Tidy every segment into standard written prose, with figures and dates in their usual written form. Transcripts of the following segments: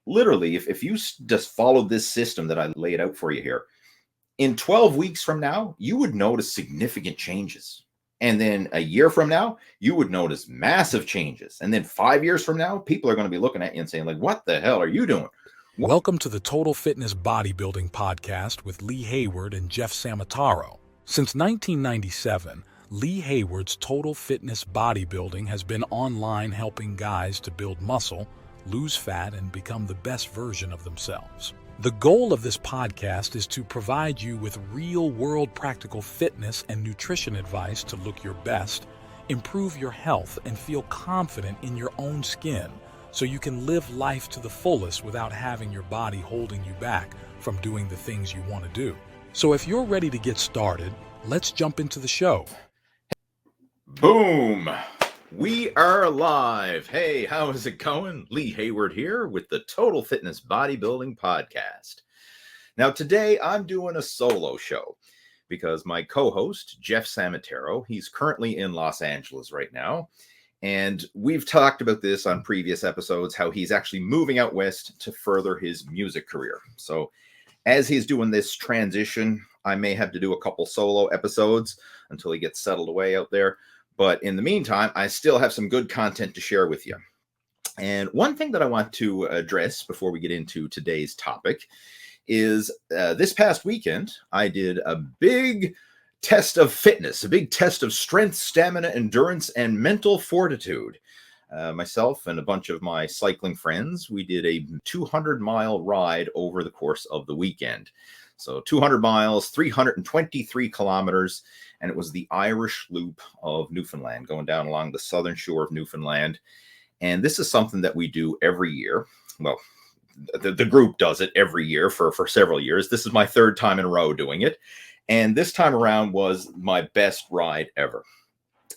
literally, if you just followed this system that I laid out for you here, in 12 weeks from now, you would notice significant changes. And then a year from now, you would notice massive changes. And then 5 years from now, people are going to be looking at you and saying, like, what the hell are you doing? Welcome to the Total Fitness Bodybuilding Podcast with Lee Hayward and Jeff Samataro. Since 1997, Lee Hayward's Total Fitness Bodybuilding has been online helping guys to build muscle, lose fat, and become the best version of themselves. The goal of this podcast is to provide you with real-world practical fitness and nutrition advice to look your best, improve your health, and feel confident in your own skin, so you can live life to the fullest without having your body holding you back from doing the things you want to do. So if you're ready to get started, let's jump into the show. Boom! We are live. Hey, how is it going? Lee Hayward here with the Total Fitness Bodybuilding Podcast. Now today I'm doing a solo show because my co-host, Jeff Samataro, he's currently in Los Angeles right now. And we've talked about this on previous episodes, how he's actually moving out west to further his music career. So as he's doing this transition, I may have to do a couple solo episodes until he gets settled away out there. But in the meantime, I still have some good content to share with you. And one thing that I want to address before we get into today's topic is this past weekend, I did a big test of fitness, a big test of strength, stamina, endurance, and mental fortitude. Myself and a bunch of my cycling friends, we did a 200-mile ride over the course of the weekend. So 200 miles, 323 kilometers, and it was the Irish Loop of Newfoundland, going down along the southern shore of Newfoundland. And this is something that we do every year. Well, the group does it every year for several years. This is my third time in a row doing it. And this time around was my best ride ever.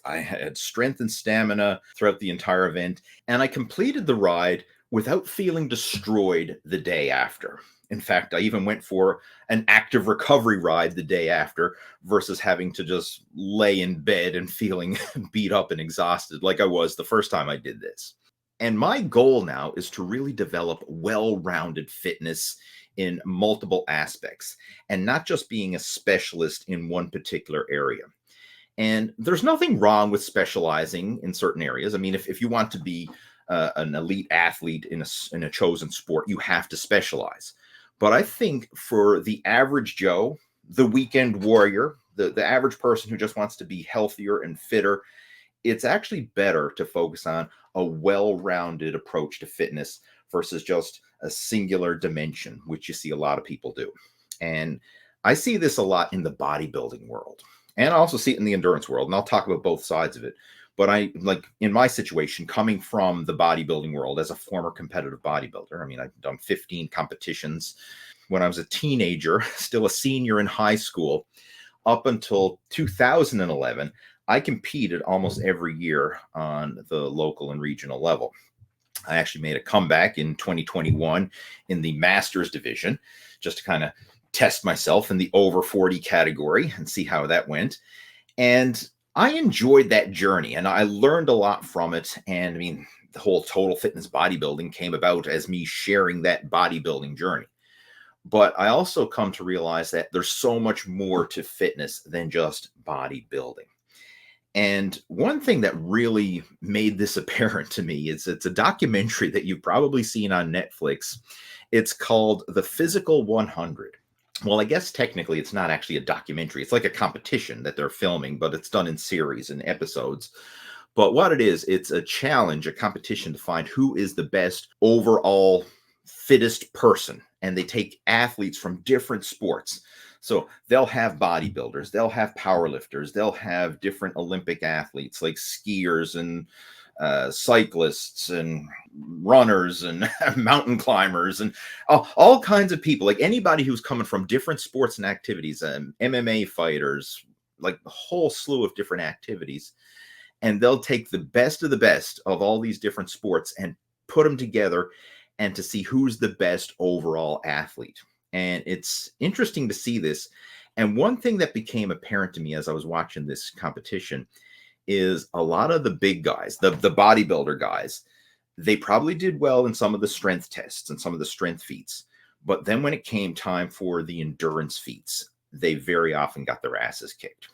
I had strength and stamina throughout the entire event, and I completed the ride without feeling destroyed the day after. In fact, I even went for an active recovery ride the day after versus having to just lay in bed and feeling beat up and exhausted like I was the first time I did this. And my goal now is to really develop well-rounded fitness in multiple aspects and not just being a specialist in one particular area. And there's nothing wrong with specializing in certain areas. I mean, if you want to be an elite athlete in a chosen sport, you have to specialize. But I think for the average Joe, the weekend warrior, the average person who just wants to be healthier and fitter, it's actually better to focus on a well-rounded approach to fitness versus just a singular dimension, which you see a lot of people do. And I see this a lot in the bodybuilding world. And I also see it in the endurance world. And I'll talk about both sides of it. But I, like in my situation, coming from the bodybuilding world as a former competitive bodybuilder, I mean, I've done 15 competitions when I was a teenager, still a senior in high school, up until 2011. I competed almost every year on the local and regional level. I actually made a comeback in 2021 in the Masters division, just to kind of test myself in the over 40 category and see how that went. And I enjoyed that journey and I learned a lot from it. And I mean, the whole Total Fitness Bodybuilding came about as me sharing that bodybuilding journey. But I also come to realize that there's so much more to fitness than just bodybuilding. And one thing that really made this apparent to me is it's a documentary that you've probably seen on Netflix. It's called The Physical 100. Well, I guess technically it's not actually a documentary. It's like a competition that they're filming, but it's done in series and episodes. But what it is, it's a challenge, a competition to find who is the best overall fittest person. And they take athletes from different sports. So they'll have bodybuilders, they'll have powerlifters, they'll have different Olympic athletes like skiers and cyclists and runners and mountain climbers and all kinds of people, like anybody who's coming from different sports and activities, MMA fighters, like a whole slew of different activities. And they'll take the best of all these different sports and put them together and to see who's the best overall athlete. And it's interesting to see this. And one thing that became apparent to me as I was watching this competition is a lot of the big guys, the bodybuilder guys, They probably did well in some of the strength tests and some of the strength feats. But then when it came time for the endurance feats, they very often got their asses kicked.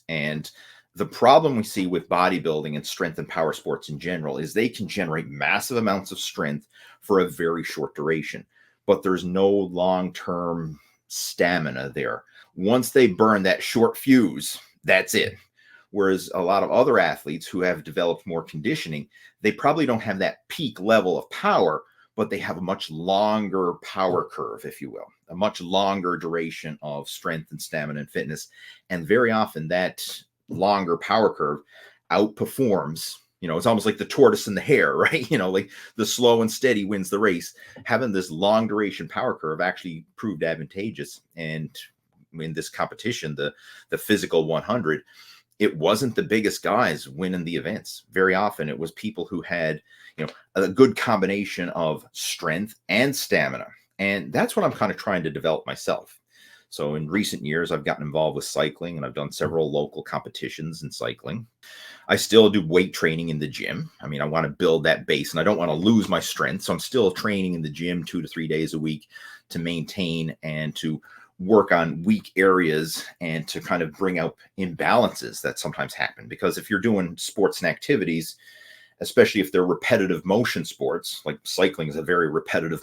And the problem we see with bodybuilding and strength and power sports in general is they can generate massive amounts of strength for a very short duration, but there's no long-term stamina there. Once they burn that short fuse, that's it. Whereas a lot of other athletes who have developed more conditioning, they probably don't have that peak level of power, but they have a much longer power curve, if you will, a much longer duration of strength and stamina and fitness. And very often that longer power curve outperforms, it's almost like the tortoise and the hare, right? Like the slow and steady wins the race. Having this long duration power curve actually proved advantageous. And in this competition, the physical 100, it wasn't the biggest guys winning the events. Very often it was people who had, a good combination of strength and stamina. And that's what I'm kind of trying to develop myself. So in recent years, I've gotten involved with cycling, and I've done several local competitions in cycling. I still do weight training in the gym. I mean, I want to build that base, and I don't want to lose my strength. So I'm still training in the gym 2 to 3 days a week to maintain and to work on weak areas and to kind of bring out imbalances that sometimes happen. Because if you're doing sports and activities, especially if they're repetitive motion sports, like cycling is a very repetitive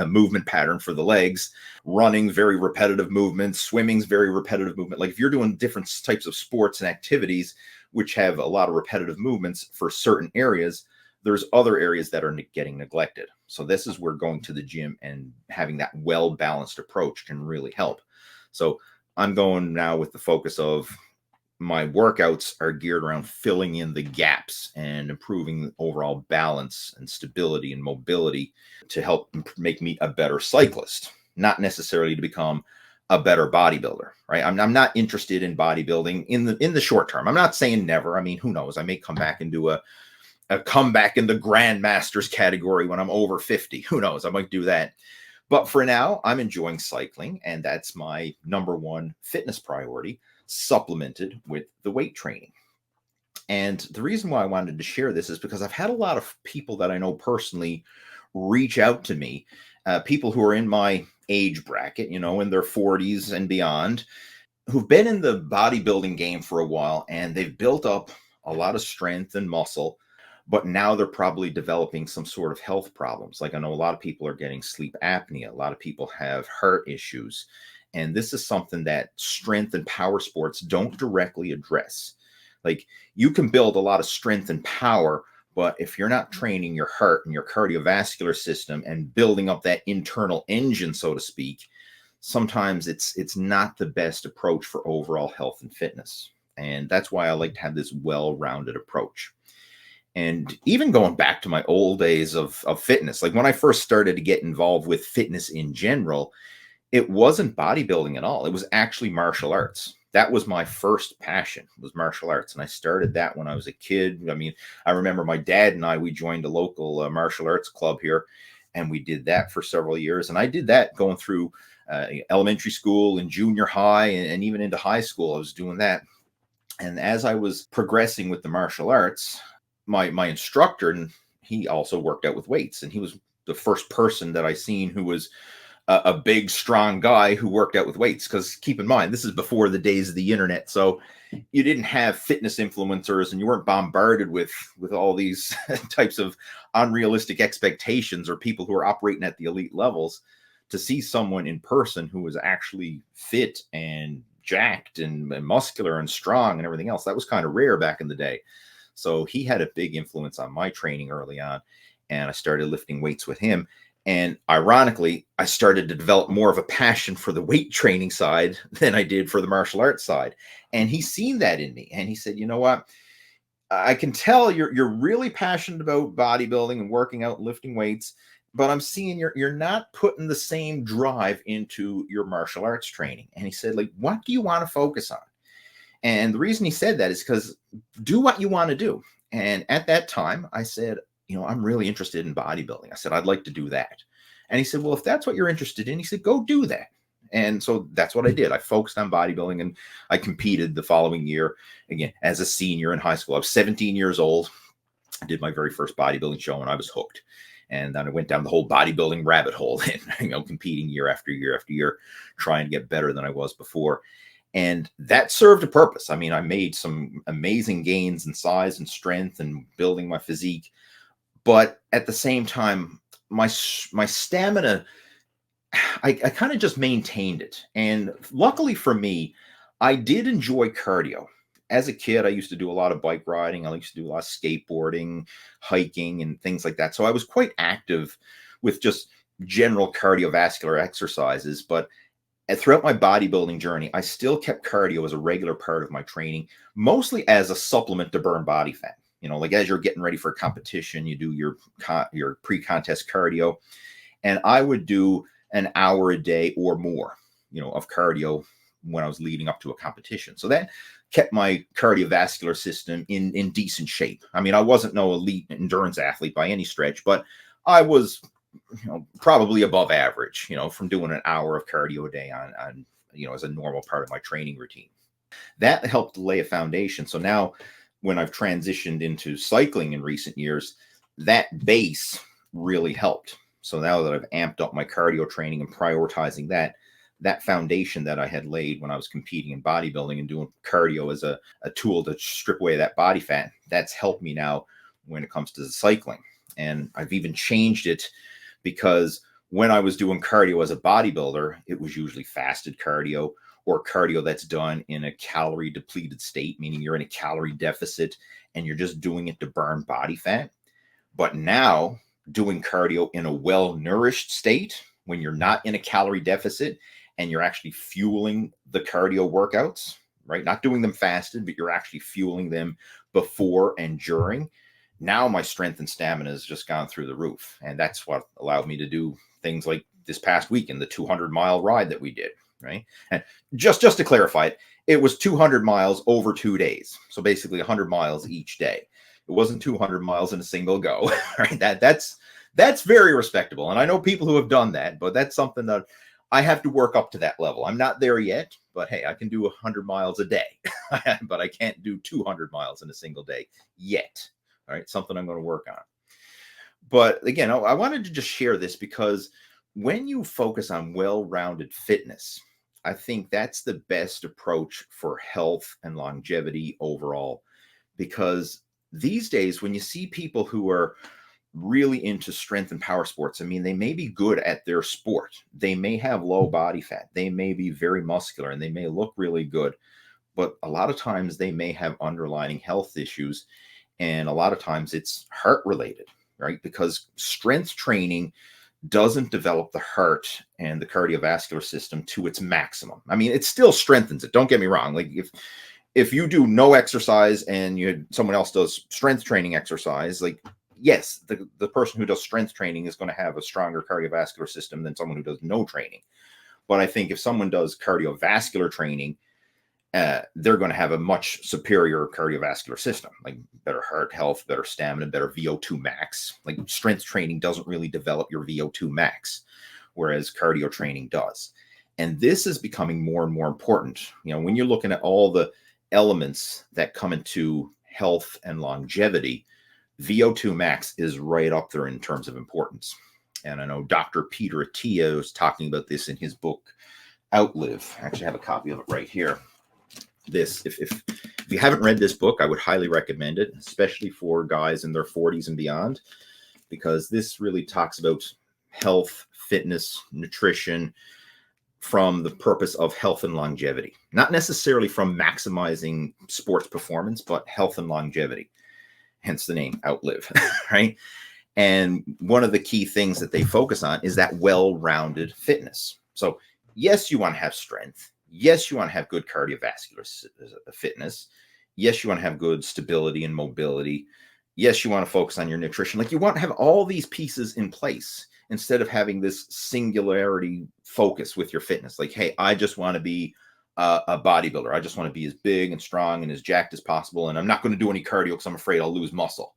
movement pattern for the legs, running, very repetitive movements, swimming's very repetitive movement. Like if you're doing different types of sports and activities, which have a lot of repetitive movements for certain areas, there's other areas that are getting neglected. So this is where going to the gym and having that well-balanced approach can really help. So I'm going now with the focus of my workouts are geared around filling in the gaps and improving overall balance and stability and mobility to help make me a better cyclist, not necessarily to become a better bodybuilder, right? I'm not interested in bodybuilding in the short term. I'm not saying never. I mean, who knows? I may come back and do a comeback in the grandmasters category when I'm over 50. Who knows? I might do that. But for now, I'm enjoying cycling, and that's my number one fitness priority, supplemented with the weight training. And the reason why I wanted to share this is because I've had a lot of people that I know personally reach out to me, people who are in my age bracket, in their 40s and beyond, who've been in the bodybuilding game for a while, and they've built up a lot of strength and muscle, but now they're probably developing some sort of health problems. Like I know a lot of people are getting sleep apnea. A lot of people have heart issues. And this is something that strength and power sports don't directly address. Like you can build a lot of strength and power, but if you're not training your heart and your cardiovascular system and building up that internal engine, so to speak, sometimes it's not the best approach for overall health and fitness. And that's why I like to have this well-rounded approach. And even going back to my old days of fitness, like when I first started to get involved with fitness in general, it wasn't bodybuilding at all. It was actually martial arts. That was my first passion, was martial arts. And I started that when I was a kid. I mean, I remember my dad and we joined a local martial arts club here, and we did that for several years. And I did that going through elementary school and junior high and even into high school. I was doing that. And as I was progressing with the martial arts, my instructor, and he also worked out with weights, and he was the first person that I seen who was a big, strong guy who worked out with weights. Because keep in mind, this is before the days of the internet. So you didn't have fitness influencers, and you weren't bombarded with all these types of unrealistic expectations or people who are operating at the elite levels. To see someone in person who was actually fit and jacked and muscular and strong and everything else, that was kind of rare back in the day. So he had a big influence on my training early on, and I started lifting weights with him. And ironically, I started to develop more of a passion for the weight training side than I did for the martial arts side. And he's seen that in me. And he said, you know what? I can tell you're really passionate about bodybuilding and working out and lifting weights, but I'm seeing you're not putting the same drive into your martial arts training. And he said, like, what do you want to focus on? And the reason he said that is because do what you want to do. And at that time, I said, I'm really interested in bodybuilding. I said, I'd like to do that. And he said, well, if that's what you're interested in, he said, go do that. And so that's what I did. I focused on bodybuilding, and I competed the following year, again, as a senior in high school. I was 17 years old, I did my very first bodybuilding show and I was hooked. And then I went down the whole bodybuilding rabbit hole and, competing year after year after year, trying to get better than I was before. And that served a purpose. I mean, I made some amazing gains in size and strength and building my physique. But at the same time, my stamina, I kind of just maintained it. And luckily for me, I did enjoy cardio. As a kid, I used to do a lot of bike riding. I used to do a lot of skateboarding, hiking, and things like that. So I was quite active with just general cardiovascular exercises. But throughout my bodybuilding journey, I still kept cardio as a regular part of my training, mostly as a supplement to burn body fat. Like as you're getting ready for a competition, you do your pre-contest cardio. And I would do an hour a day or more, of cardio when I was leading up to a competition. So that kept my cardiovascular system in decent shape. I mean, I wasn't no elite endurance athlete by any stretch, but I was, probably above average, from doing an hour of cardio a day on as a normal part of my training routine. That helped lay a foundation. So now when I've transitioned into cycling in recent years, that base really helped. So now that I've amped up my cardio training and prioritizing that foundation that I had laid when I was competing in bodybuilding and doing cardio as a tool to strip away that body fat, that's helped me now when it comes to the cycling. And I've even changed it because when I was doing cardio as a bodybuilder, it was usually fasted cardio or cardio that's done in a calorie depleted state, meaning you're in a calorie deficit and you're just doing it to burn body fat. But now doing cardio in a well-nourished state, when you're not in a calorie deficit and you're actually fueling the cardio workouts, right? Not doing them fasted, but you're actually fueling them before and during. Now my strength and stamina has just gone through the roof. And that's what allowed me to do things like this past weekend, the 200-mile ride that we did, right? And just to clarify it was 200 miles over 2 days. So basically 100 miles each day. It wasn't 200 miles in a single go, right? That's very respectable. And I know people who have done that, but that's something that I have to work up to that level. I'm not there yet, but hey, I can do 100 miles a day, but I can't do 200 miles in a single day yet. All right, something I'm going to work on. But again, I wanted to just share this because when you focus on well-rounded fitness, I think that's the best approach for health and longevity overall. Because these days, when you see people who are really into strength and power sports, I mean, they may be good at their sport. They may have low body fat. They may be very muscular and they may look really good. But a lot of times they may have underlying health issues. And a lot of times it's heart related, right? Because strength training doesn't develop the heart and the cardiovascular system to its maximum. I mean, it still strengthens it. Don't get me wrong. Like if you do no exercise and someone else does strength training exercise, like yes, the person who does strength training is going to have a stronger cardiovascular system than someone who does no training. But I think if someone does cardiovascular training, they're going to have a much superior cardiovascular system, like better heart health, better stamina, better VO2 max. Like strength training doesn't really develop your VO2 max, whereas cardio training does. And this is becoming more and more important. When you're looking at all the elements that come into health and longevity, VO2 max is right up there in terms of importance. And I know Dr. Peter Attia was talking about this in his book, Outlive. I actually have a copy of it right here. If you haven't read this book, I would highly recommend it, especially for guys in their 40s and beyond, because this really talks about health, fitness, nutrition from the purpose of health and longevity, not necessarily from maximizing sports performance, but health and longevity, hence the name Outlive, right? And one of the key things that they focus on is that well-rounded fitness. So yes, you want to have strength. Yes, you want to have good cardiovascular fitness. Yes, you want to have good stability and mobility. Yes, you want to focus on your nutrition. Like you want to have all these pieces in place instead of having this singularity focus with your fitness. Like, hey, I just want to be a bodybuilder. I just want to be as big and strong and as jacked as possible. And I'm not going to do any cardio because I'm afraid I'll lose muscle.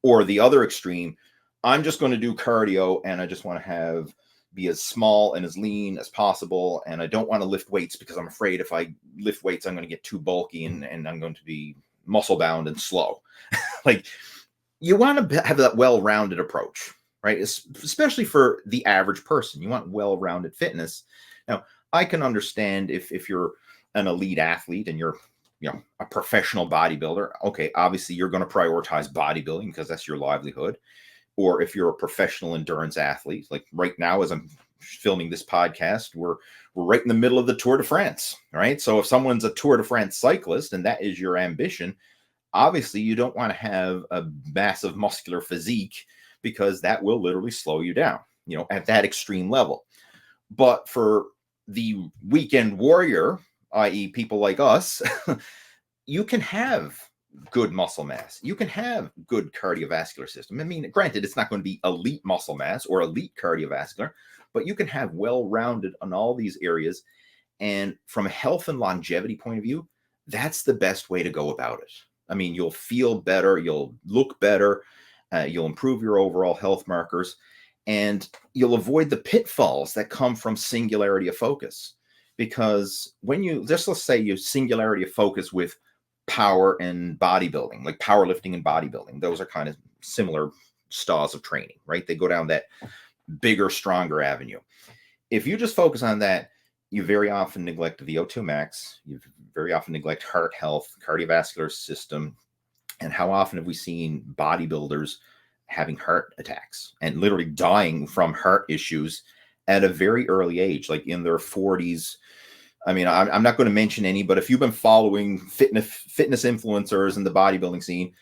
Or the other extreme, I'm just going to do cardio and I just want to be as small and as lean as possible. And I don't want to lift weights because I'm afraid if I lift weights, I'm going to get too bulky and I'm going to be muscle bound and slow. Like you want to have that well-rounded approach, right? Especially for the average person. You want well-rounded fitness. Now, I can understand if you're an elite athlete and you're a professional bodybuilder. Okay, obviously you're going to prioritize bodybuilding because that's your livelihood. Or if you're a professional endurance athlete, like right now as I'm filming this podcast, we're right in the middle of the Tour de France, right? So if someone's a Tour de France cyclist and that is your ambition, obviously you don't want to have a massive muscular physique because that will literally slow you down, at that extreme level. But for the weekend warrior, i.e. people like us, you can have good muscle mass. You can have good cardiovascular system. I mean, granted, it's not going to be elite muscle mass or elite cardiovascular, but you can have well-rounded on all these areas. And from a health and longevity point of view, that's the best way to go about it. I mean, you'll feel better, you'll look better, you'll improve your overall health markers, and you'll avoid the pitfalls that come from singularity of focus. Because when let's say you singularity of focus with power and bodybuilding, like powerlifting and bodybuilding, those are kind of similar styles of training, right? They go down that bigger, stronger avenue. If you just focus on that, you very often neglect the VO2 max. You very often neglect heart health, cardiovascular system. And how often have we seen bodybuilders having heart attacks and literally dying from heart issues at a very early age, like in their 40s? I mean, I'm not going to mention any, but if you've been following fitness influencers in the bodybuilding scene,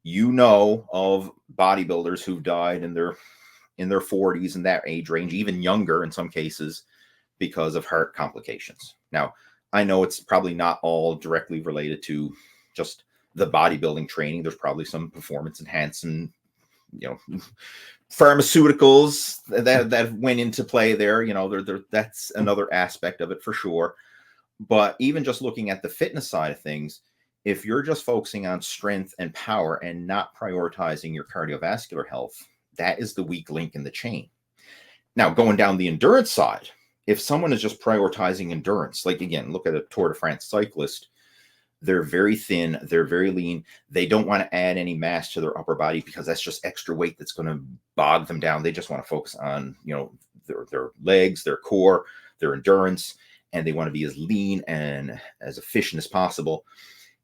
you know of bodybuilders who've died in their 40s and that age range, even younger in some cases, because of heart complications. Now, I know it's probably not all directly related to just the bodybuilding training. There's probably some performance enhancing, pharmaceuticals that went into play there. That's another aspect of it for sure. But even just looking at the fitness side of things, if you're just focusing on strength and power and not prioritizing your cardiovascular health, that is the weak link in the chain. Now, going down the endurance side, if someone is just prioritizing endurance, like again, look at a Tour de France cyclist, they're very thin, they're very lean. They don't want to add any mass to their upper body because that's just extra weight that's going to bog them down. They just want to focus on, their legs, their core, their endurance, and they want to be as lean and as efficient as possible.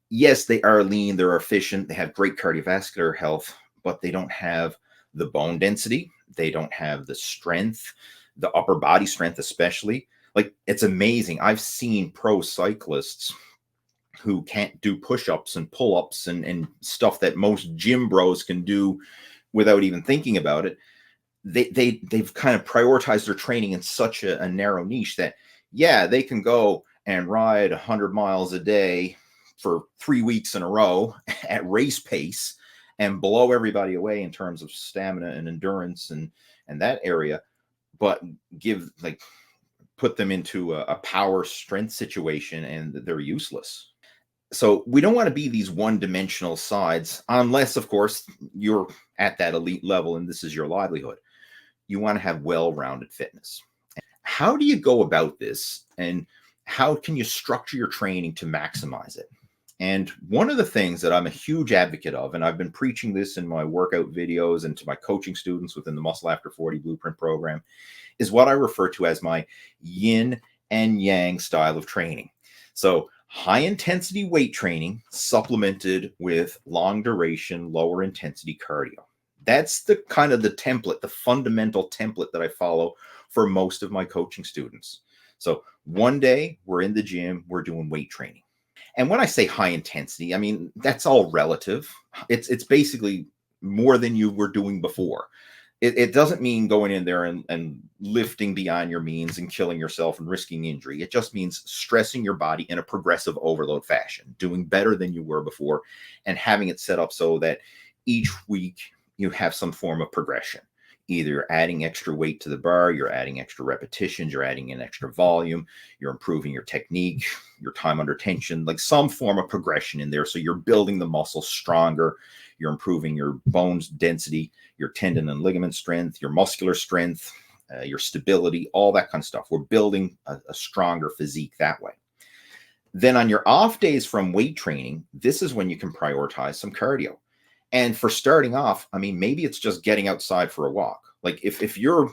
Yes, they are lean, they're efficient, they have great cardiovascular health, but they don't have the bone density, they don't have the strength, the upper body strength especially. Like, it's amazing. I've seen pro cyclists who can't do push-ups and pull-ups and stuff that most gym bros can do without even thinking about it. They've kind of prioritized their training in such a narrow niche that, yeah, they can go and ride 100 miles a day for 3 weeks in a row at race pace and blow everybody away in terms of stamina and endurance and that area, but put them into a power strength situation and they're useless. So we don't want to be these one-dimensional sides unless, of course, you're at that elite level and this is your livelihood. You want to have well-rounded fitness. How do you go about this, and how can you structure your training to maximize it? And one of the things that I'm a huge advocate of, and I've been preaching this in my workout videos and to my coaching students within the Muscle After 40 Blueprint program, is what I refer to as my yin and yang style of training. So high intensity weight training supplemented with long duration, lower intensity cardio. That's the kind of the template, the fundamental template that I follow for most of my coaching students. So one day we're in the gym, we're doing weight training. And when I say high intensity, I mean, that's all relative. It's basically more than you were doing before. It doesn't mean going in there and lifting beyond your means and killing yourself and risking injury. It just means stressing your body in a progressive overload fashion, doing better than you were before, and having it set up so that each week you have some form of progression. Either you're adding extra weight to the bar, you're adding extra repetitions, you're adding in extra volume, you're improving your technique, your time under tension, like some form of progression in there. So you're building the muscle stronger, you're improving your bones density, your tendon and ligament strength, your muscular strength, your stability, all that kind of stuff. We're building a stronger physique that way. Then on your off days from weight training, this is when you can prioritize some cardio. And for starting off, I mean, maybe it's just getting outside for a walk. Like if you're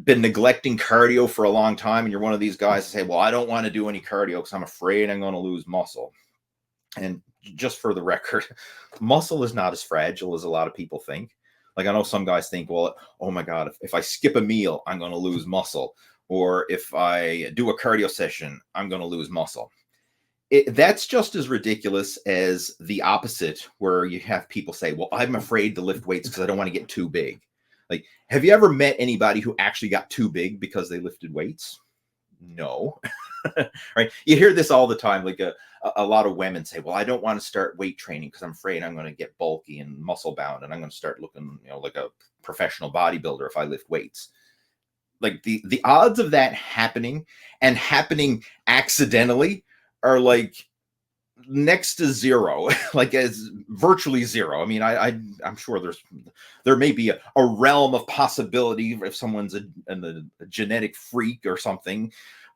been neglecting cardio for a long time and you're one of these guys that say, well, I don't want to do any cardio because I'm afraid I'm going to lose muscle. And just for the record, muscle is not as fragile as a lot of people think. Like I know some guys think, well, oh my God, if I skip a meal, I'm going to lose muscle. Or if I do a cardio session, I'm going to lose muscle. That's just as ridiculous as the opposite, where you have people say, well, I'm afraid to lift weights because I don't want to get too big. Like, have you ever met anybody who actually got too big because they lifted weights? No. Right? You hear this all the time. Like a lot of women say, well, I don't want to start weight training because I'm afraid I'm going to get bulky and muscle bound and I'm going to start looking, like a professional bodybuilder if I lift weights. Like the odds of that happening and happening accidentally are like next to zero, like as virtually zero. I mean, I'm sure there may be a realm of possibility if someone's a genetic freak or something,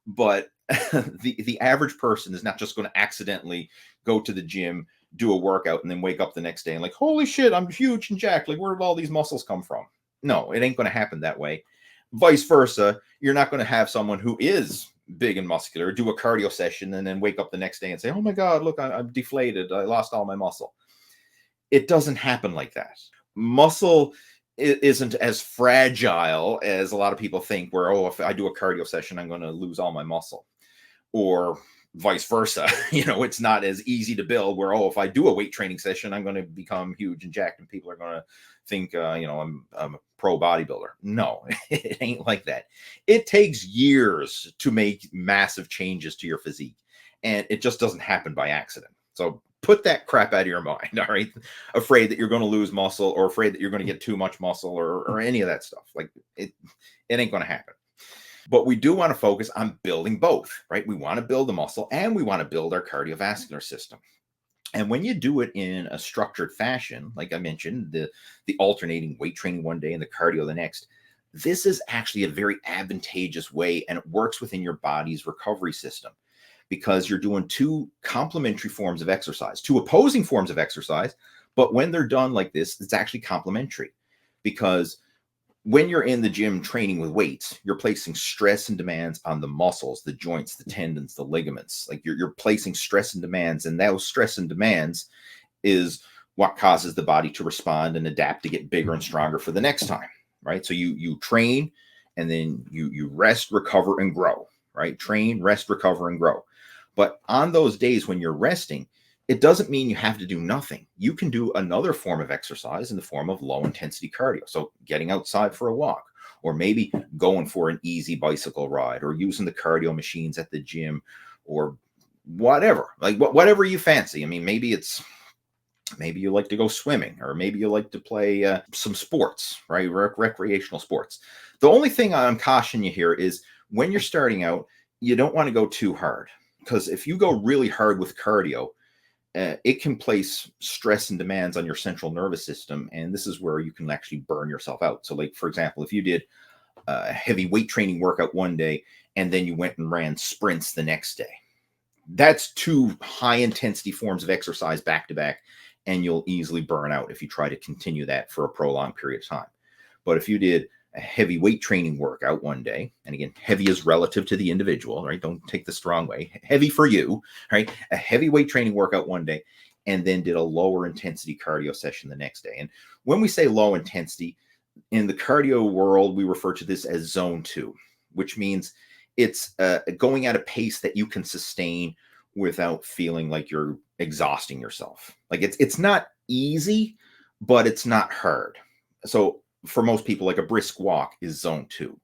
but the average person is not just going to accidentally go to the gym, do a workout, and then wake up the next day and like, holy shit, I'm huge and jacked. Like, where did all these muscles come from? No, it ain't going to happen that way. Vice versa, you're not going to have someone who is big and muscular do a cardio session and then wake up the next day and say, oh my God, look, I'm deflated. I lost all my muscle. It doesn't happen like that. Muscle isn't as fragile as a lot of people think, where, oh, if I do a cardio session, I'm going to lose all my muscle. Or vice versa. It's not as easy to build where, oh, if I do a weight training session, I'm going to become huge and jacked and people are going to think, I'm a pro bodybuilder. No, it ain't like that. It takes years to make massive changes to your physique, and it just doesn't happen by accident. So put that crap out of your mind, all right? Afraid that you're going to lose muscle or afraid that you're going to get too much muscle or any of that stuff. Like it ain't going to happen. But we do want to focus on building both, right? We want to build the muscle and we want to build our cardiovascular system. And when you do it in a structured fashion, like I mentioned, the alternating weight training one day and the cardio the next, this is actually a very advantageous way, and it works within your body's recovery system because you're doing two complementary forms of exercise, two opposing forms of exercise. But when they're done like this, it's actually complementary, because when you're in the gym training with weights, you're placing stress and demands on the muscles, the joints, the tendons, the ligaments. Like you're placing stress and demands, and those stress and demands is what causes the body to respond and adapt to get bigger and stronger for the next time, right? So you train, and then you rest, recover, and grow, right? Train, rest, recover, and grow. But on those days when you're resting, it doesn't mean you have to do nothing. You can do another form of exercise in the form of low intensity cardio. So getting outside for a walk, or maybe going for an easy bicycle ride, or using the cardio machines at the gym, or whatever, like whatever you fancy. I mean, maybe you like to go swimming, or maybe you like to play some sports, right? Recreational sports. The only thing I'm cautioning you here is when you're starting out, you don't want to go too hard, because if you go really hard with cardio, it can place stress and demands on your central nervous system. And this is where you can actually burn yourself out. So like, for example, if you did a heavy weight training workout one day, and then you went and ran sprints the next day, that's two high intensity forms of exercise back to back. And you'll easily burn out if you try to continue that for a prolonged period of time. But if you did a heavy weight training workout one day, and again, heavy is relative to the individual, right? Don't take this the wrong way. Heavy for you, right? A heavy weight training workout one day, and then did a lower intensity cardio session the next day. And when we say low intensity, in the cardio world, we refer to this as zone 2, which means it's going at a pace that you can sustain without feeling like you're exhausting yourself. Like it's not easy, but it's not hard. So for most people, like a brisk walk is zone 2.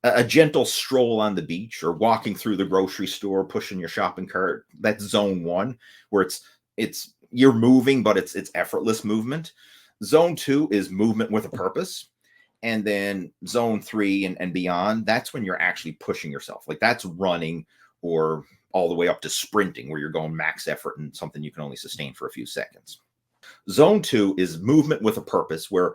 A gentle stroll on the beach, or walking through the grocery store, pushing your shopping cart, that's zone 1, where it's you're moving, but it's effortless movement. Zone 2 is movement with a purpose. And then zone 3 and beyond, that's when you're actually pushing yourself. Like that's running, or all the way up to sprinting, where you're going max effort and something you can only sustain for a few seconds. Zone 2 is movement with a purpose, where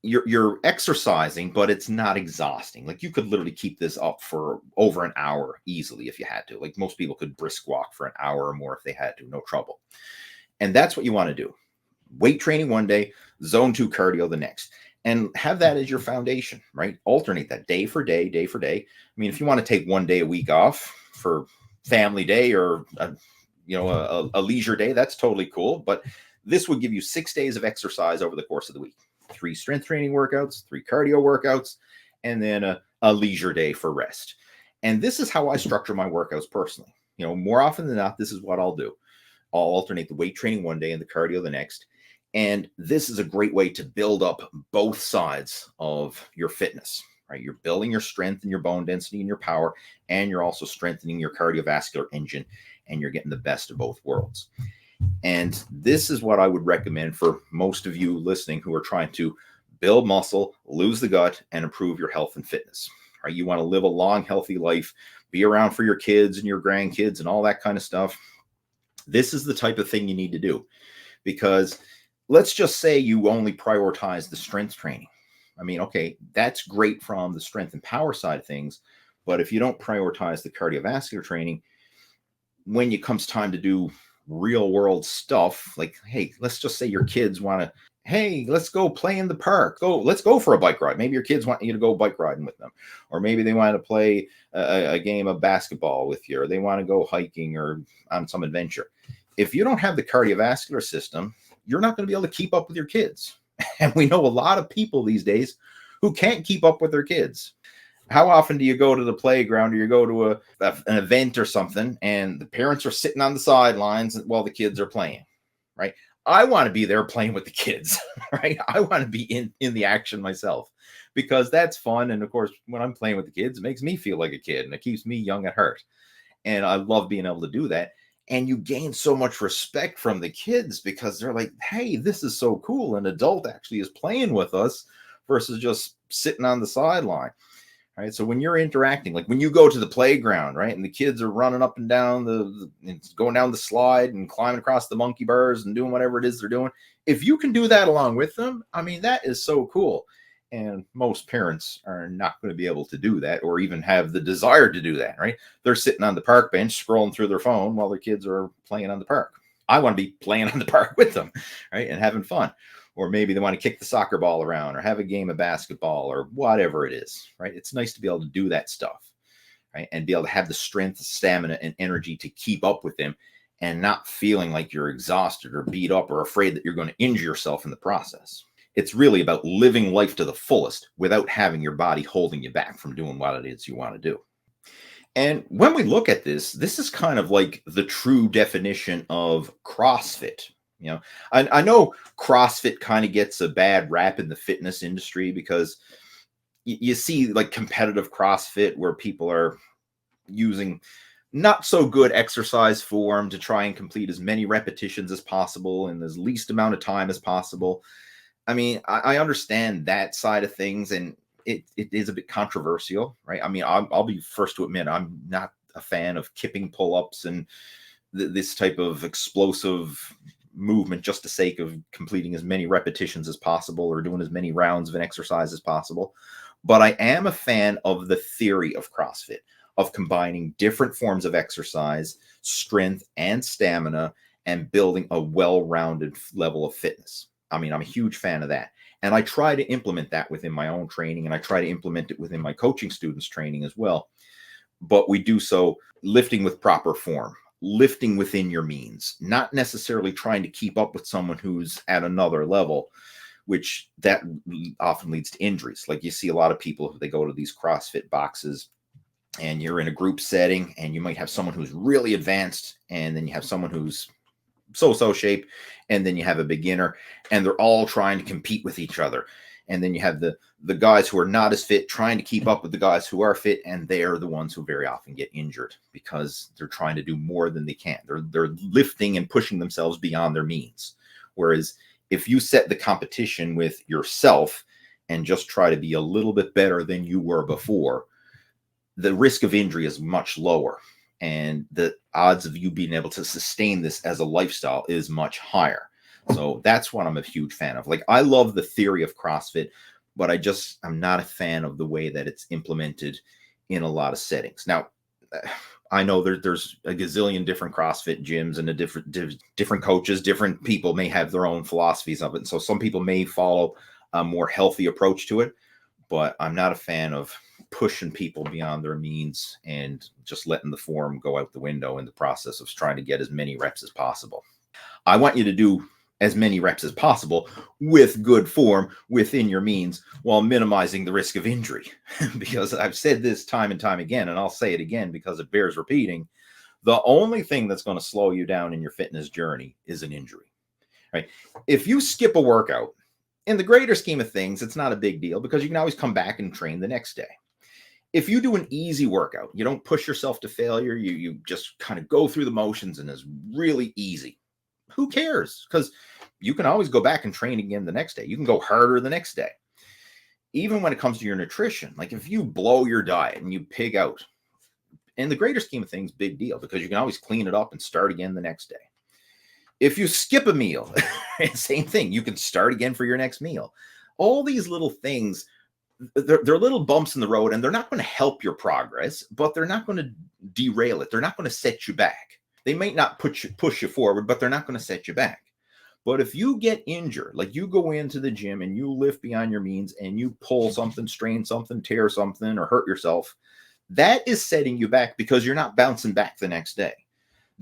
you're exercising, but it's not exhausting. Like you could literally keep this up for over an hour easily if you had to. Like most people could brisk walk for an hour or more if they had to, no trouble. And that's what you want to do. weight training one day, zone 2 cardio the next, and have that as your foundation, right? Alternate that day for day, day for day. I mean, if you want to take one day a week off for family day or a leisure day, that's totally cool. But this would give you 6 days of exercise over the course of the week, 3 strength training workouts, 3 cardio workouts, and then a leisure day for rest. And this is how I structure my workouts personally. More often than not, this is what I'll do. I'll alternate the weight training one day and the cardio the next. And this is a great way to build up both sides of your fitness, right? You're building your strength and your bone density and your power, and you're also strengthening your cardiovascular engine, and you're getting the best of both worlds. And this is what I would recommend for most of you listening who are trying to build muscle, lose the gut, and improve your health and fitness, right? You want to live a long, healthy life, be around for your kids and your grandkids and all that kind of stuff. This is the type of thing you need to do, because let's just say you only prioritize the strength training. I mean, okay, that's great from the strength and power side of things, but if you don't prioritize the cardiovascular training, when it comes time to do real world stuff, like, hey, let's just say your kids want to, hey, let's go play in the park. Let's go for a bike ride. Maybe your kids want you to go bike riding with them, or maybe they want to play a game of basketball with you, or they want to go hiking or on some adventure. If you don't have the cardiovascular system, you're not going to be able to keep up with your kids. And we know a lot of people these days who can't keep up with their kids. How often do you go to the playground, or you go to an event or something, and the parents are sitting on the sidelines while the kids are playing, right? I want to be there playing with the kids, right? I want to be in the action myself, because that's fun. And of course, when I'm playing with the kids, it makes me feel like a kid, and it keeps me young at heart. And I love being able to do that. And you gain so much respect from the kids, because they're like, hey, this is so cool. An adult actually is playing with us versus just sitting on the sideline. Right. So when you're interacting, like when you go to the playground, right, and the kids are running up and down going down the slide and climbing across the monkey bars and doing whatever it is they're doing, if you can do that along with them, I mean, that is so cool. And most parents are not going to be able to do that, or even have the desire to do that, right? They're sitting on the park bench scrolling through their phone while their kids are playing on the park. I want to be playing on the park with them, right, and having fun. Or maybe they want to kick the soccer ball around, or have a game of basketball, or whatever it is, right? It's nice to be able to do that stuff, right? And be able to have the strength, stamina, and energy to keep up with them, and not feeling like you're exhausted or beat up or afraid that you're going to injure yourself in the process. It's really about living life to the fullest without having your body holding you back from doing what it is you want to do. And when we look at this is kind of like the true definition of CrossFit. I know CrossFit kind of gets a bad rap in the fitness industry, because you see like competitive CrossFit where people are using not so good exercise form to try and complete as many repetitions as possible in as least amount of time as possible. I mean, I understand that side of things, and it is a bit controversial, right? I mean, I'll be first to admit I'm not a fan of kipping pull-ups and this type of explosive movement just the sake of completing as many repetitions as possible or doing as many rounds of an exercise as possible. But I am a fan of the theory of CrossFit, of combining different forms of exercise, strength, and stamina, and building a well-rounded level of fitness. I mean, I'm a huge fan of that. And I try to implement that within my own training, and I try to implement it within my coaching students' training as well. But we do so lifting with proper form, lifting within your means, not necessarily trying to keep up with someone who's at another level, which that often leads to injuries. Like you see a lot of people, they go to these CrossFit boxes, and you're in a group setting, and you might have someone who's really advanced, and then you have someone who's so-so shape, and then you have a beginner, and they're all trying to compete with each other. And then you have the guys who are not as fit trying to keep up with the guys who are fit, and they're the ones who very often get injured because they're trying to do more than they can. They're lifting and pushing themselves beyond their means. Whereas if you set the competition with yourself and just try to be a little bit better than you were before, the risk of injury is much lower, and the odds of you being able to sustain this as a lifestyle is much higher. So that's what I'm a huge fan of. Like, I love the theory of CrossFit, but I'm not a fan of the way that it's implemented in a lot of settings. Now, I know there's a gazillion different CrossFit gyms and different coaches, different people may have their own philosophies of it. And so some people may follow a more healthy approach to it, but I'm not a fan of pushing people beyond their means and just letting the form go out the window in the process of trying to get as many reps as possible. I want you to do as many reps as possible with good form within your means while minimizing the risk of injury. Because I've said this time and time again, and I'll say it again because it bears repeating. The only thing that's going to slow you down in your fitness journey is an injury, right? If you skip a workout, in the greater scheme of things, it's not a big deal because you can always come back and train the next day. If you do an easy workout, you don't push yourself to failure, you just kind of go through the motions and it's really easy. Who cares? Because you can always go back and train again the next day. You can go harder the next day. Even when it comes to your nutrition, like if you blow your diet and you pig out, in the greater scheme of things, big deal because you can always clean it up and start again the next day. If you skip a meal, same thing. You can start again for your next meal. All these little things, they're little bumps in the road, and they're not going to help your progress, but they're not going to derail it. They're not going to set you back. They might not push you forward, but they're not going to set you back. But if you get injured, like you go into the gym and you lift beyond your means and you pull something, strain something, tear something, or hurt yourself, that is setting you back because you're not bouncing back the next day.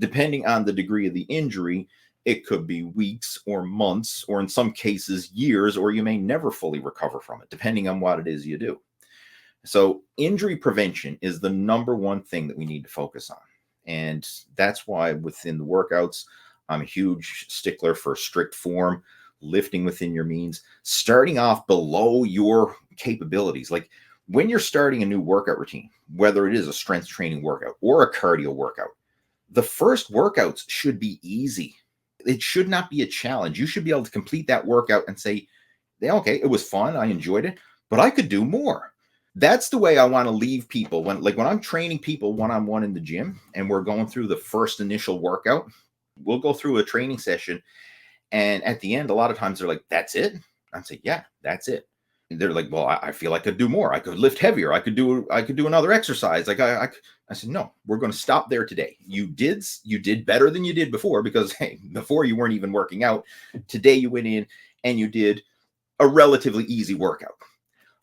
Depending on the degree of the injury, it could be weeks or months, or in some cases years, or you may never fully recover from it, depending on what it is you do. So injury prevention is the number one thing that we need to focus on. And that's why within the workouts, I'm a huge stickler for strict form, lifting within your means, starting off below your capabilities. Like when you're starting a new workout routine, whether it is a strength training workout or a cardio workout, the first workouts should be easy. It should not be a challenge. You should be able to complete that workout and say, okay, it was fun. I enjoyed it, but I could do more. That's the way I want to leave people when I'm training people one-on-one in the gym and we're going through the first initial workout. We'll go through a training session, and at the end, a lot of times they're like, that's it? I'm saying, yeah, that's it. And they're like, well, I feel I could do more. I could lift heavier. I could do another exercise. Like I said, no, we're going to stop there today. You did better than you did before because, hey, before you weren't even working out. Today you went in and you did a relatively easy workout.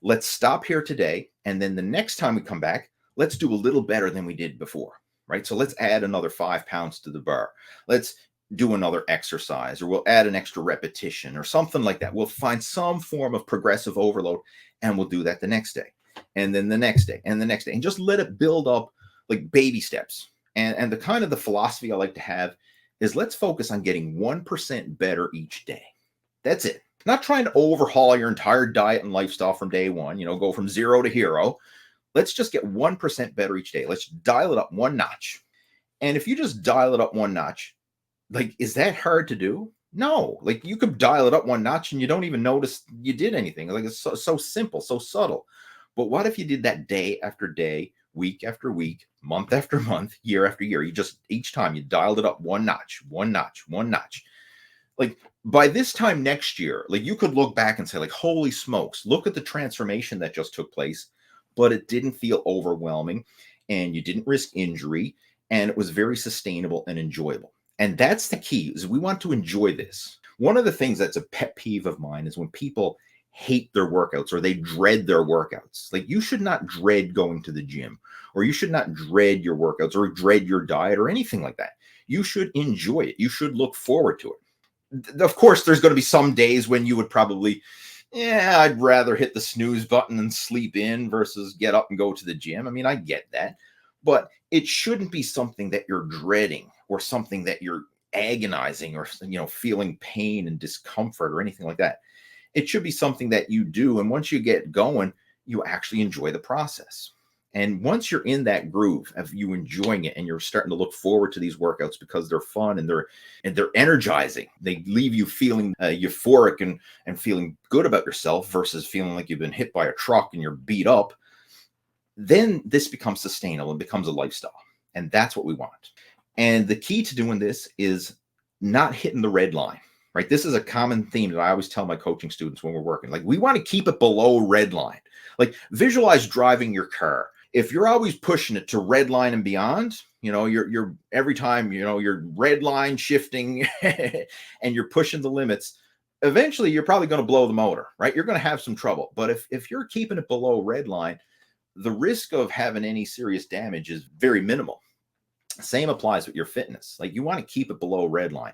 Let's stop here today. And then the next time we come back, let's do a little better than we did before. Right? So let's add another 5 pounds to the bar. Let's do another exercise, or we'll add an extra repetition or something like that. We'll find some form of progressive overload, and we'll do that the next day, and then the next day, and the next day, and just let it build up like baby steps. And the kind of the philosophy I like to have is let's focus on getting 1% better each day. That's it. Not trying to overhaul your entire diet and lifestyle from day one, go from 0 to hero. Let's just get 1% better each day. Let's dial it up one notch. And if you just dial it up one notch, like, is that hard to do? No. Like, you could dial it up one notch and you don't even notice you did anything. Like, it's so simple, so subtle. But what if you did that day after day, week after week, month after month, year after year? You just, each time you dialed it up one notch, one notch, one notch. Like, by this time next year, like, you could look back and say, like, holy smokes, look at the transformation that just took place. But it didn't feel overwhelming, and you didn't risk injury, and it was very sustainable and enjoyable. And that's the key, is we want to enjoy this. One of the things that's a pet peeve of mine is when people hate their workouts or they dread their workouts. Like, you should not dread going to the gym, or you should not dread your workouts or dread your diet or anything like that. You should enjoy it. You should look forward to it. Of course, there's going to be some days when you would probably, I'd rather hit the snooze button and sleep in versus get up and go to the gym. I mean, I get that, but it shouldn't be something that you're dreading or something that you're agonizing or, feeling pain and discomfort or anything like that. It should be something that you do. And once you get going, you actually enjoy the process. And once you're in that groove of you enjoying it and you're starting to look forward to these workouts because they're fun and they're energizing, they leave you feeling euphoric and feeling good about yourself versus feeling like you've been hit by a truck and you're beat up, then this becomes sustainable and becomes a lifestyle. And that's what we want. And the key to doing this is not hitting the red line, right? This is a common theme that I always tell my coaching students when we're working. Like, we want to keep it below red line. Like, visualize driving your car. If you're always pushing it to red line and beyond, you're every time, you're red line shifting and you're pushing the limits, eventually you're probably going to blow the motor, right? You're going to have some trouble. But if you're keeping it below red line, the risk of having any serious damage is very minimal. Same applies with your fitness. Like, you want to keep it below red line.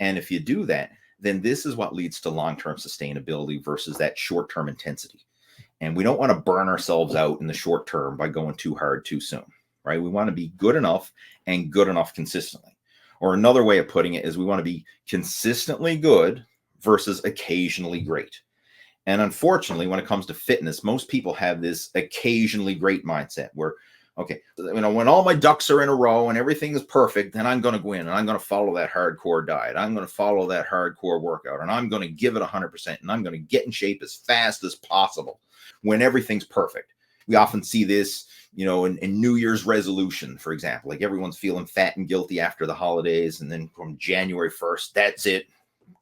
And if you do that, then this is what leads to long-term sustainability versus that short-term intensity. And we don't want to burn ourselves out in the short term by going too hard too soon, right? We want to be good enough and good enough consistently. Or another way of putting it is we want to be consistently good versus occasionally great. And unfortunately, when it comes to fitness, most people have this occasionally great mindset where, okay, when all my ducks are in a row and everything is perfect, then I'm going to go in and I'm going to follow that hardcore diet. I'm going to follow that hardcore workout and I'm going to give it 100% and I'm going to get in shape as fast as possible when everything's perfect. We often see this, in New Year's resolution, for example, like everyone's feeling fat and guilty after the holidays. And then from January 1st, that's it.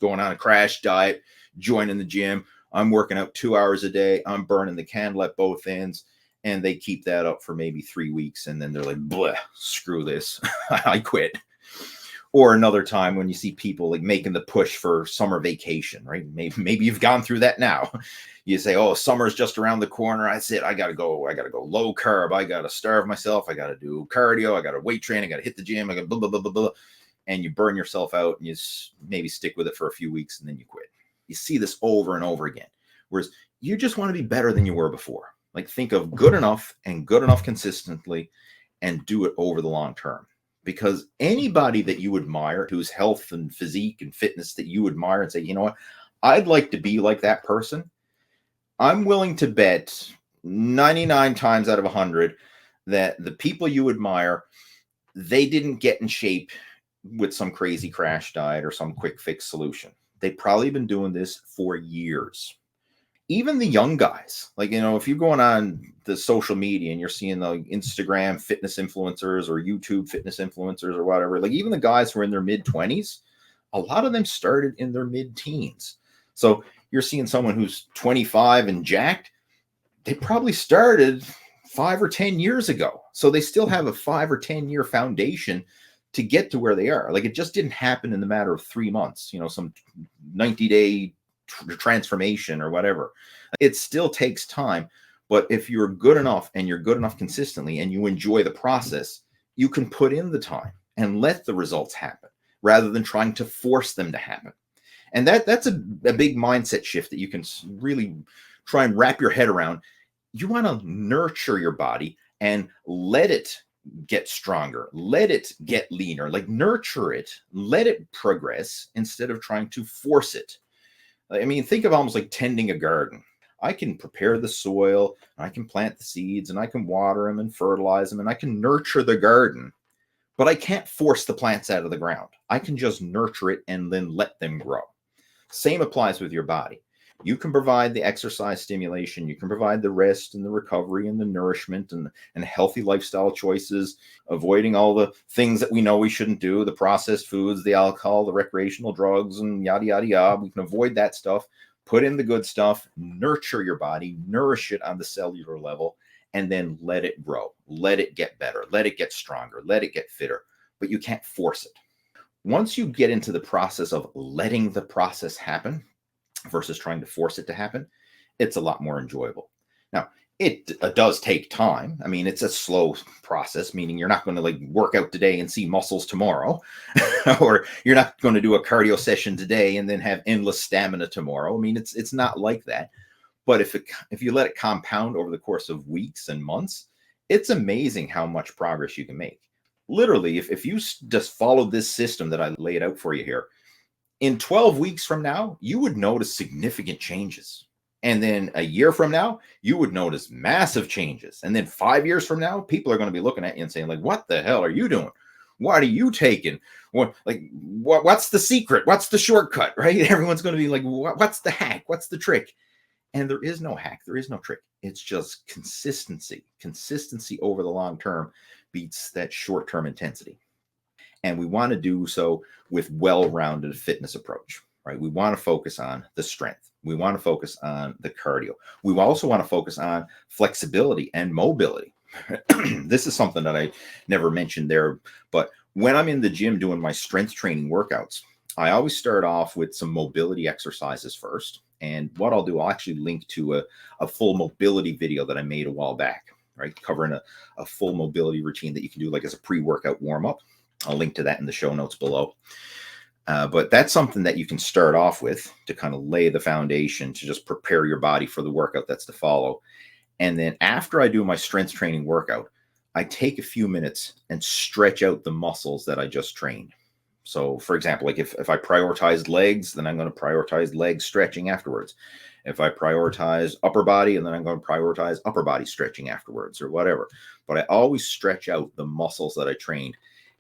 Going on a crash diet, joining the gym. I'm working out 2 hours a day. I'm burning the candle at both ends. And they keep that up for maybe 3 weeks. And then they're like, bleh, screw this. I quit. Or another time when you see people like making the push for summer vacation, right? Maybe you've gone through that now. You say, oh, summer's just around the corner. That's it. I got to go low carb. I got to starve myself. I got to do cardio. I got to weight train. I got to hit the gym. I got blah, blah, blah, blah, blah. And you burn yourself out and you maybe stick with it for a few weeks and then you quit. You see this over and over again. Whereas you just want to be better than you were before. Like, think of good enough and good enough consistently and do it over the long term. Because anybody that you admire, whose health and physique and fitness that you admire and say, you know what, I'd like to be like that person. I'm willing to bet 99 times out of 100 that the people you admire, they didn't get in shape with some crazy crash diet or some quick fix solution. They've probably been doing this for years. Even the young guys, like, if you're going on the social media and you're seeing the Instagram fitness influencers or YouTube fitness influencers or whatever, like even the guys who are in their mid-20s, a lot of them started in their mid-teens. So you're seeing someone who's 25 and jacked, they probably started 5 or 10 years ago. So they still have a 5 or 10 year foundation to get to where they are. Like, it just didn't happen in the matter of 3 months, some 90-day transformation or whatever. It still takes time, but if you're good enough and you're good enough consistently and you enjoy the process, you can put in the time and let the results happen rather than trying to force them to happen. And that's a big mindset shift that you can really try and wrap your head around. You want to nurture your body and let it get stronger, let it get leaner, like nurture it, let it progress instead of trying to force it. I mean, think of almost like tending a garden. I can prepare the soil, I can plant the seeds, and I can water them and fertilize them, and I can nurture the garden, but I can't force the plants out of the ground. I can just nurture it and then let them grow. Same applies with your body. You can provide the exercise stimulation, you can provide the rest and the recovery and the nourishment and healthy lifestyle choices, avoiding all the things that we know we shouldn't do, the processed foods, the alcohol, the recreational drugs, and yada, yada, yada. We can avoid that stuff, put in the good stuff, nurture your body, nourish it on the cellular level, and then let it grow. Let it get better. Let it get stronger. Let it get fitter. But you can't force it. Once you get into the process of letting the process happen, versus trying to force it to happen, it's a lot more enjoyable. Now, it does take time. I mean, it's a slow process, meaning you're not going to like work out today and see muscles tomorrow, or you're not going to do a cardio session today and then have endless stamina tomorrow. I mean, it's not like that. But if you let it compound over the course of weeks and months, it's amazing how much progress you can make. Literally, if you just follow this system that I laid out for you here, in 12 weeks from now, you would notice significant changes. And then a year from now, you would notice massive changes. And then 5 years from now, people are going to be looking at you and saying, like, what the hell are you doing? What are you taking? What's the secret? What's the shortcut, right? Everyone's going to be like, what's the hack? What's the trick? And there is no hack. There is no trick. It's just consistency. Consistency over the long term beats that short-term intensity. And we want to do so with well-rounded fitness approach, right? We want to focus on the strength. We want to focus on the cardio. We also want to focus on flexibility and mobility. This is something that I never mentioned there, but when I'm in the gym doing my strength training workouts, I always start off with some mobility exercises first. And what I'll do, I'll actually link to a full mobility video that I made a while back, right? Covering a full mobility routine that you can do like as a pre-workout warm-up. I'll link to that in the show notes below. But that's something that you can start off with to kind of lay the foundation to just prepare your body for the workout that's to follow. And then after I do my strength training workout, I take a few minutes and stretch out the muscles that I just trained. So for example, like if I prioritize legs, then I'm going to prioritize leg stretching afterwards. If I prioritize upper body, and then I'm going to prioritize upper body stretching afterwards or whatever. But I always stretch out the muscles that I trained.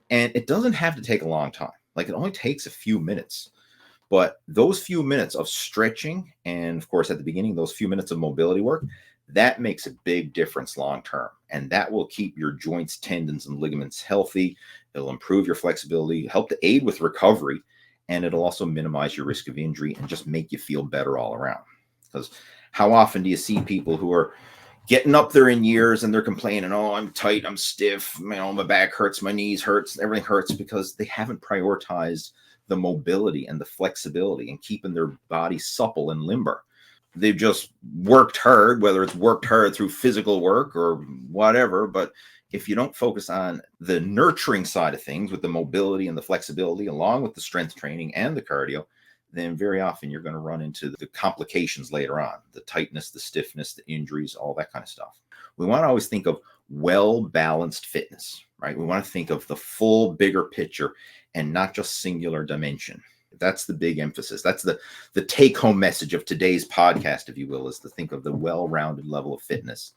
And it doesn't have to take a long time. Like it only takes a few minutes. But those few minutes of stretching, and of course at the beginning, those few minutes of mobility work, that makes a big difference long term. And that will keep your joints, tendons, and ligaments healthy. It'll improve your flexibility, help to aid with recovery, and it'll also minimize your risk of injury and just make you feel better all around. Because how often do you see people who are getting up there in years and they're complaining, oh, I'm tight, I'm stiff, my back hurts, my knees hurts, everything hurts, because they haven't prioritized the mobility and the flexibility and keeping their body supple and limber. They've just worked hard, whether it's worked hard through physical work or whatever. But if you don't focus on the nurturing side of things with the mobility and the flexibility, along with the strength training and the cardio, then very often you're going to run into the complications later on, the tightness, the stiffness, the injuries, all that kind of stuff. We want to always think of well-balanced fitness, right? We want to think of the full, bigger picture and not just singular dimension. That's the big emphasis. That's the take-home message of today's podcast, if you will, is to think of the well-rounded level of fitness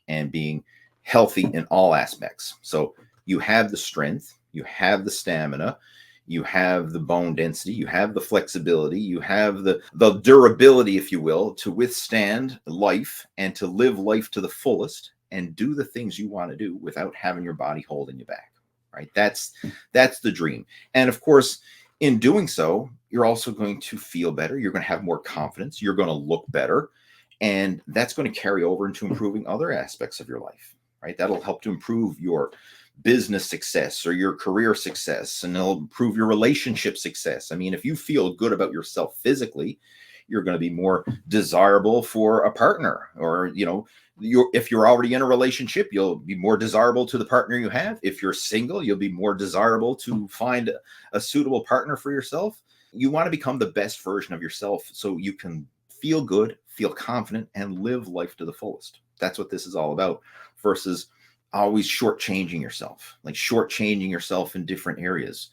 and being healthy in all aspects. So you have the strength, you have the stamina, you have the bone density, you have the flexibility, you have the durability, if you will, to withstand life and to live life to the fullest and do the things you want to do without having your body holding you back, right? That's the dream. And of course, in doing so, you're also going to feel better. You're going to have more confidence. You're going to look better. And that's going to carry over into improving other aspects of your life, right? That'll help to improve your business success or your career success, and it'll improve your relationship success. I mean, if you feel good about yourself physically, you're going to be more desirable for a partner, or, if you're already in a relationship, you'll be more desirable to the partner you have. If you're single, you'll be more desirable to find a suitable partner for yourself. You want to become the best version of yourself so you can feel good, feel confident, and live life to the fullest. That's what this is all about, versus always shortchanging yourself, like shortchanging yourself in different areas.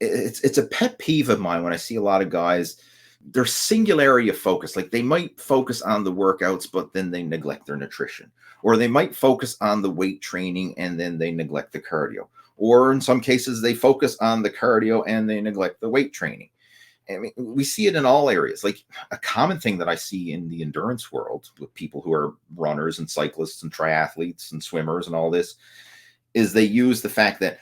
It's a pet peeve of mine when I see a lot of guys, their singularity of focus. Like they might focus on the workouts, but then they neglect their nutrition, or they might focus on the weight training and then they neglect the cardio, or in some cases they focus on the cardio and they neglect the weight training. I mean, we see it in all areas. Like a common thing that I see in the endurance world with people who are runners and cyclists and triathletes and swimmers and all this is they use the fact that,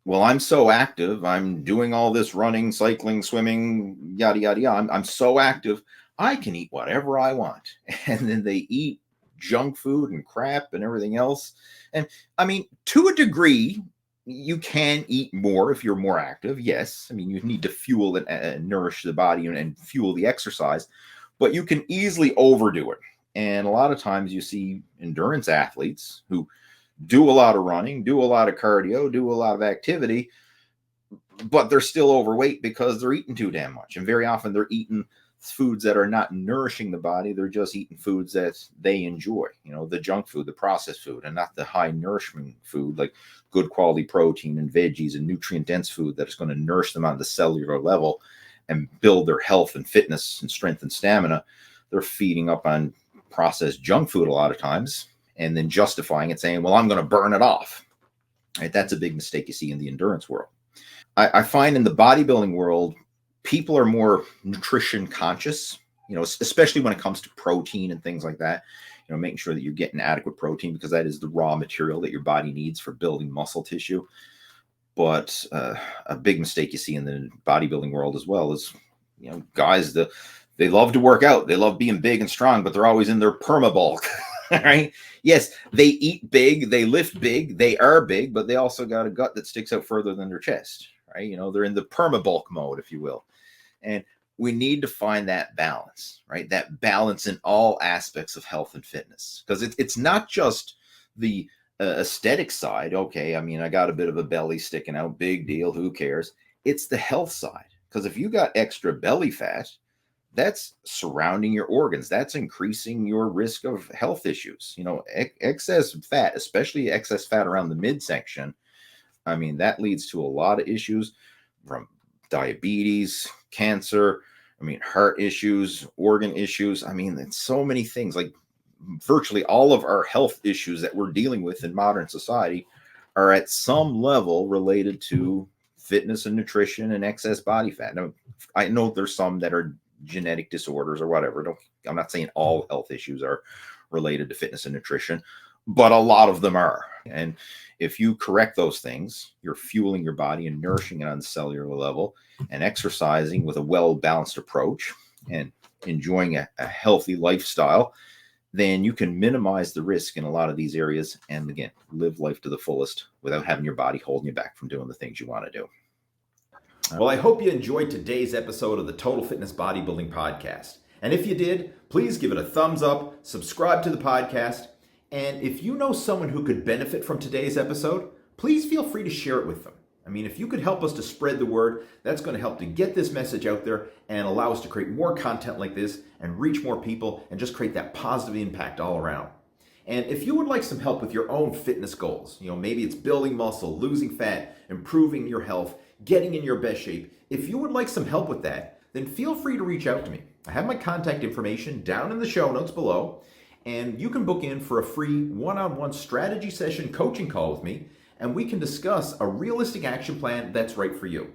well, I'm so active, I'm doing all this running, cycling, swimming, yada, yada, yada. I'm so active, I can eat whatever I want. And then they eat junk food and crap and everything else. And I mean, to a degree, you can eat more if you're more active. Yes. I mean, you need to fuel and nourish the body and fuel the exercise, but you can easily overdo it. And a lot of times you see endurance athletes who do a lot of running, do a lot of cardio, do a lot of activity, but they're still overweight because they're eating too damn much. And very often they're eating foods that are not nourishing the body. They're just eating foods that they enjoy, the junk food, the processed food, and not the high nourishment food, like good quality protein and veggies and nutrient dense food that is going to nourish them on the cellular level and build their health and fitness and strength and stamina. They're feeding up on processed junk food a lot of times and then justifying it, saying, well, I'm going to burn it off. Right? That's a big mistake you see in the endurance world. I find in the bodybuilding world, people are more nutrition conscious, especially when it comes to protein and things like that, making sure that you're getting adequate protein, because that is the raw material that your body needs for building muscle tissue. But a big mistake you see in the bodybuilding world as well is, guys, they love to work out. They love being big and strong, but they're always in their perma bulk. All right. Yes, they eat big, they lift big, they are big, but they also got a gut that sticks out further than their chest, right? They're in the permabulk mode, if you will. And we need to find that balance, right? That balance in all aspects of health and fitness, because it's not just the aesthetic side. Okay, I mean, I got a bit of a belly sticking out, big deal, who cares? It's the health side, because if you got extra belly fat, that's surrounding your organs. That's increasing your risk of health issues. Excess fat, especially excess fat around the midsection, I mean, that leads to a lot of issues, from diabetes, cancer, I mean, heart issues, organ issues. I mean, it's so many things. Like virtually all of our health issues that we're dealing with in modern society are at some level related to fitness and nutrition and excess body fat. Now, I know there's some that are genetic disorders or whatever. I'm not saying all health issues are related to fitness and nutrition, but a lot of them are. And if you correct those things, you're fueling your body and nourishing it on the cellular level, and exercising with a well-balanced approach and enjoying a healthy lifestyle, then you can minimize the risk in a lot of these areas. And again, live life to the fullest without having your body holding you back from doing the things you want to do. Well, I hope you enjoyed today's episode of the Total Fitness Bodybuilding Podcast. And if you did, please give it a thumbs up, subscribe to the podcast, and if you know someone who could benefit from today's episode, please feel free to share it with them. I mean, if you could help us to spread the word, that's going to help to get this message out there and allow us to create more content like this and reach more people and just create that positive impact all around. And if you would like some help with your own fitness goals, maybe it's building muscle, losing fat, improving your health, getting in your best shape, if you would like some help with that, then feel free to reach out to me. I have my contact information down in the show notes below, and you can book in for a free one-on-one strategy session coaching call with me, and we can discuss a realistic action plan that's right for you.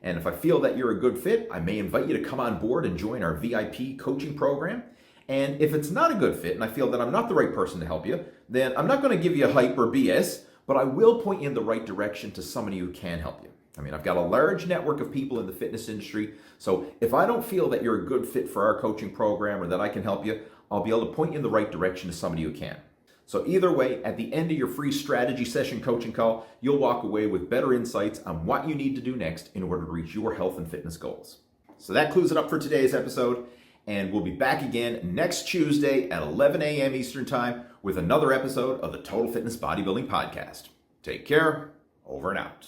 And if I feel that you're a good fit, I may invite you to come on board and join our VIP coaching program. And if it's not a good fit and I feel that I'm not the right person to help you, then I'm not going to give you hype or BS, but I will point you in the right direction to somebody who can help you. I mean, I've got a large network of people in the fitness industry, so if I don't feel that you're a good fit for our coaching program or that I can help you, I'll be able to point you in the right direction to somebody who can. So either way, at the end of your free strategy session coaching call, you'll walk away with better insights on what you need to do next in order to reach your health and fitness goals. So that clues it up for today's episode, and we'll be back again next Tuesday at 11 a.m. Eastern Time with another episode of the Total Fitness Bodybuilding Podcast. Take care. Over and out.